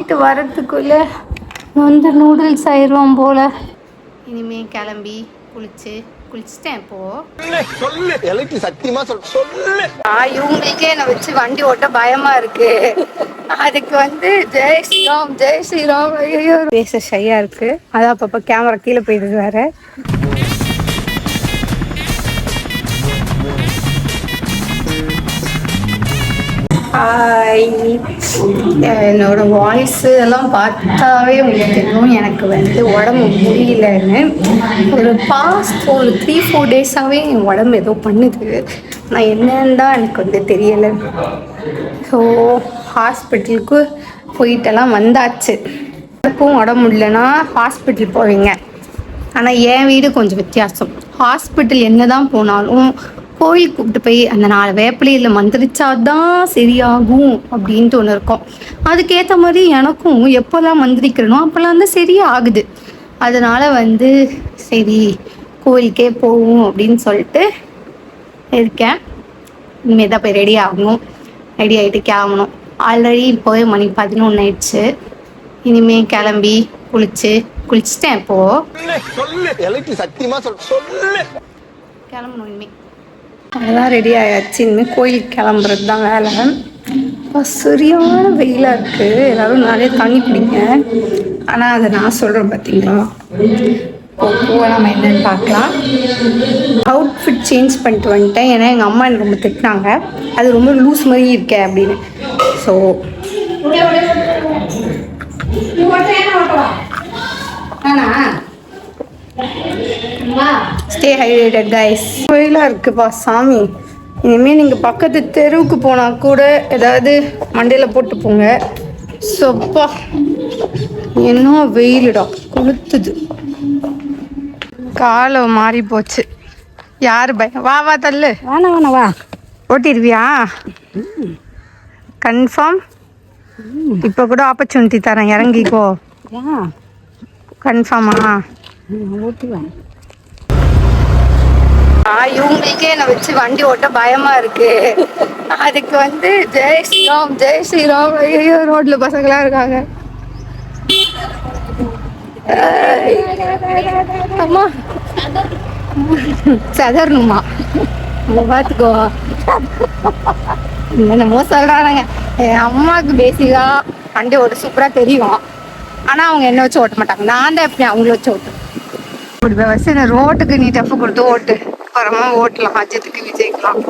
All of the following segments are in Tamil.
போயிட்டு வரதுக்குள்ள வந்து நூடுல்ஸ் ஆயிடுவோம் போல. இனிமே கிளம்பி குளிச்சுட்டேன். இப்போ இவங்களுக்கே என்னை வச்சு வண்டி ஓட்ட பயமா இருக்கு. அதுக்கு வந்து ஜெய் ஸ்ரீராம் ஐயோ பேச ஷையா இருக்கு. அதான் அப்பப்போ கேமரா கீழே போயிடுது வேற. என்னோட வாய்ஸ் எல்லாம் பார்த்தாவே உங்களுக்கு தெரியும் எனக்கு வந்து உடம்பு முடியலன்னு. ஒரு பாஸ்ட் ஒரு 3-4 டேஸாகவே என் உடம்பு ஏதோ பண்ணுது. நான் என்னன்னு தான் எனக்கு வந்து தெரியலை. ஸோ ஹாஸ்பிட்டலுக்கு போயிட்டெல்லாம் வந்தாச்சு. எனக்கும் உடம்பு முடியலன்னா ஹாஸ்பிட்டல் போவீங்க. ஆனால் என் வீடு கொஞ்சம் வித்தியாசம். ஹாஸ்பிட்டல் என்ன தான் போனாலும் கோயில் கூப்பிட்டு போய் அந்த 4 வேப்பிலையில் மந்திரிச்சாதான் சரியாகும் அப்படின்ட்டு ஒன்று இருக்கும். அதுக்கேற்ற மாதிரி எனக்கும் எப்போல்லாம் மந்திரிக்கிறனோ அப்போல்லாம் தான் சரியாகுது. அதனால் வந்து சரி கோயிலுக்கே போவோம் அப்படின்னு சொல்லிட்டு இருக்கேன். இனிமேல் தான் போய் ரெடி ஆகணும். ரெடி ஆகிட்டு கிளம்பணும். ஆல்ரெடி இப்போவே மணி 11 ஆயிடுச்சு. இனிமேல் கிளம்பி குளிச்சுட்டேன். இப்போது கிளம்பணும். இனிமேல் அதெல்லாம் ரெடி ஆயாச்சு. இனிமேல் கோயிலுக்கு கிளம்புறது தான் வேலை. சரியான வெயிலாக இருக்குது. எல்லோரும் நிறைய தண்ணி குடிங்க. ஆனால் அதை நான் சொல்கிறேன் பார்த்தீங்களா. இப்போ நம்ம என்னென்னு பார்க்கலாம். அவுட்ஃபிட் சேஞ்ச் பண்ணிட்டு வந்துட்டேன். ஏன்னா எங்கள் அம்மா எனக்கு ரொம்ப திட்டினாங்க, அது ரொம்ப லூஸ் மாதிரி இருக்கேன் அப்படின்னு. So stay hydrated guys. வெயிலாக இருக்குப்பா சாமி. இனிமேல் நீங்கள் பக்கத்து தெருவுக்கு போனால் கூட ஏதாவது மண்டையில் போட்டு போங்க. சொப்பா என்ன வெயிலுடா கொளுத்துது. காலம் மாறி போச்சு. யார் பயம்? வா தள்ளு. வேணா வா. ஓட்டிடுவியா? கன்ஃபார்ம். இப்போ கூட ஆப்பர்ச்சுனிட்டி தரேன், இறங்கிக்கோ. கன்ஃபார்மா? ஓட்டுவேன். இவங்களுக்கே என்னை வச்சு வண்டி ஓட்ட பயமா இருக்கு. அதுக்கு வந்து ஜெய் ஸ்ரீராம் ஐயோ ரோட்ல பசங்களா இருக்காங்க. அம்மா சதறணுமா பார்த்துக்கோ. என்னமோ சொல்றானுங்க. என் அம்மாவுக்கு பேசிக்கா வண்டி ஓட்ட சூப்பரா தெரியும். ஆனா அவங்க என்ன வச்சு ஓட்ட மாட்டாங்க. நான் தான் எப்படி அவங்கள வச்சு ஓட்டுவேன். இப்படி வச்சு இந்த ரோட்டுக்கு நீ டஃப் கொடுத்து ஓட்டு. அப்புறமா ஓட்டலாம். அஜித்துக்கு விஜய்க்கலாம்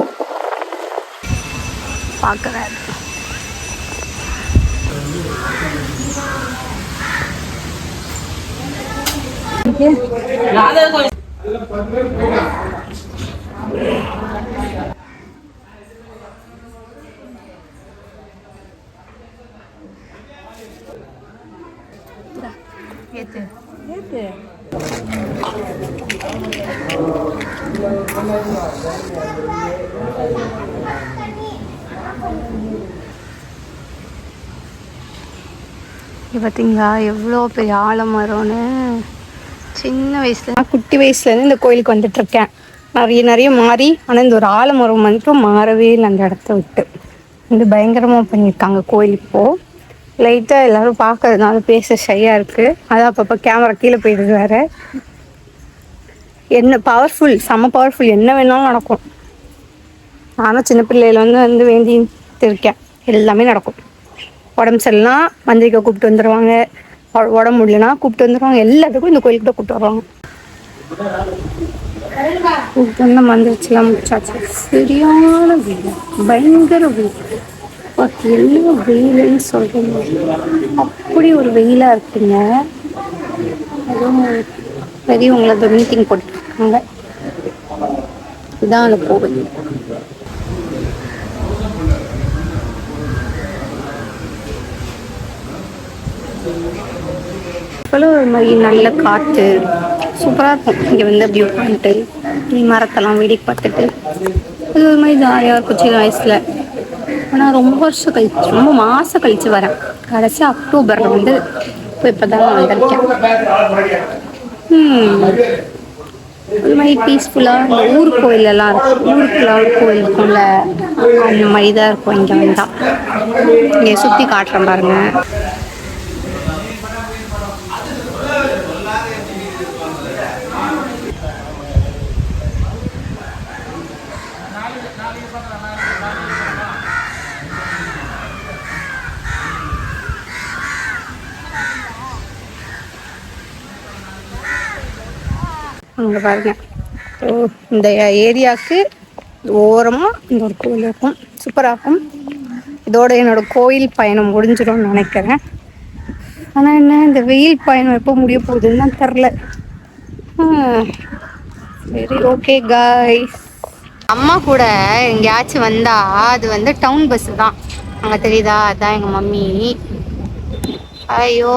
பார்க்குறாரு. பார்த்தீங்களா எவ்வளோ பெரிய ஆலமரம்னு. சின்ன குட்டி வயசுலேருந்து இந்த கோயிலுக்கு வந்துட்டுருக்கேன். நிறைய மாறி. ஆனால் இந்த ஒரு ஆலமரம் மட்டும் மாறவே இல்லை. அந்த இடத்த விட்டு வந்து பயங்கரமாக பண்ணியிருக்காங்க கோயில். இப்போது லைட்டாக எல்லோரும் பார்க்கறதுனால பேச ஷையாக இருக்குது. அதான் அப்பப்போ கேமரா கீழே போயிடுது வேறு. என்ன பவர்ஃபுல், செம்ம பவர்ஃபுல். என்ன வேணாலும் நடக்கும். நானும் சின்ன பிள்ளையில வந்து வேண்டிட்டு இருக்கேன். எல்லாமே நடக்கும். உடம்பு சரியில்லைனா மந்திரிக்கை கூப்பிட்டு வந்துடுவாங்க. உடம்பு முடியலன்னா கூப்பிட்டு வந்துடுவாங்க. எல்லாத்துக்கும் இந்த கோயிலுக்கு தான் கூப்பிட்டு வருவாங்க. கூப்பிட்டு வந்து மந்திரிச்செல்லாம் முடிச்சாச்சு. சரியான வெயில், பயங்கர வெயில். எல்லா வெயிலுன்னு சொல்கிறீங்க. அப்படி ஒரு வெயிலாக இருக்குங்க. அதுவும் பெரியவங்களை அந்த மீட்டிங் போட்டுருக்காங்க. இதுதான் அந்த கோவில். இப்போலாம் ஒரு மாதிரி நல்ல காற்று சூப்பராக இருக்கும். இங்கே வந்து அப்படி உட்காந்துட்டு மரத்தெல்லாம் வேடிக்கை பார்த்துட்டு அது ஒரு மாதிரி ஜாலியாக இருக்கும் சின்ன வயசில். ஆனால் ரொம்ப வருஷம் கழிச்சு, ரொம்ப மாதம் கழித்து வரேன். கடைசி அக்டோபரில் வந்து இப்போ தான் வந்திருக்கேன். ஒரு மாதிரி பீஸ்ஃபுல்லாக இந்த ஊர் கோயிலெல்லாம் இருக்கும். ஊருக்குள்ள ஒரு கோயில் இருக்கும்ல, அந்த மாதிரி தான் இருக்கும். இங்கே வந்தால் இங்கே சுற்றி காட்டுறேன் பாருங்கள். அங்கே பாருங்க. ஸோ இந்த ஏரியாவுக்கு ஓரமாக இந்த ஒரு கோயில் இருக்கும், சூப்பராக இருக்கும். இதோட என்னோடய கோயில் பயணம் முடிஞ்சிடும்னு நினைக்கிறேன். ஆனால் என்ன இந்த வெயில் பயணம் எப்போ முடிய போகுதுன்னு தான் தெரில. சரி, ஓகே காய்ஸ். அம்மா கூட எங்கேயாச்சும் வந்தா அது வந்து டவுன் பஸ்ஸு தான். அங்கே தெரியுதா, அதுதான் எங்கள் மம்மி. ஐயோ,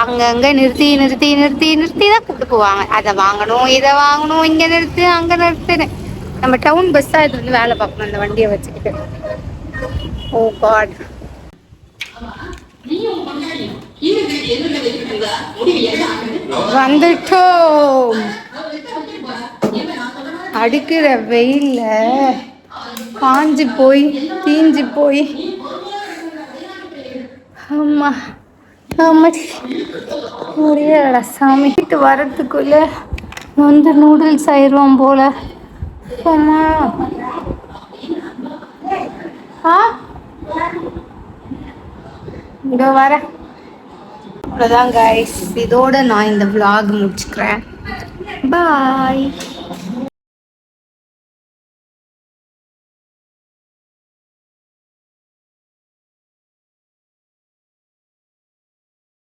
அங்கங்கே நிறுத்தி நிறுத்தி நிறுத்தி நிறுத்தி தான் கூப்பிட்டு போவாங்க. அதை வாங்கணும், இதை வாங்கணும், இங்கே நிறுத்து, அங்கே நிறுத்துன்னு. நம்ம டவுன் பஸ் தான் இது வந்து வேலை பார்க்கணும் அந்த வண்டியை வச்சுக்கிட்டு. ஓ காட், வந்துட்டோம். அடிக்கிற வெயில்ல காஞ்சி போய் தீஞ்சு போய் ஆமா முடியலடா சாமி. வீட்டு வரத்துக்குள்ள வந்து நூடுல்ஸ் ஆயிடுவோம் போல. ஆமா, இங்க வர. அவ்வளோதான் கைஸ், இதோட நான் இந்த vlog முடிச்சுக்கிறேன். பாய்.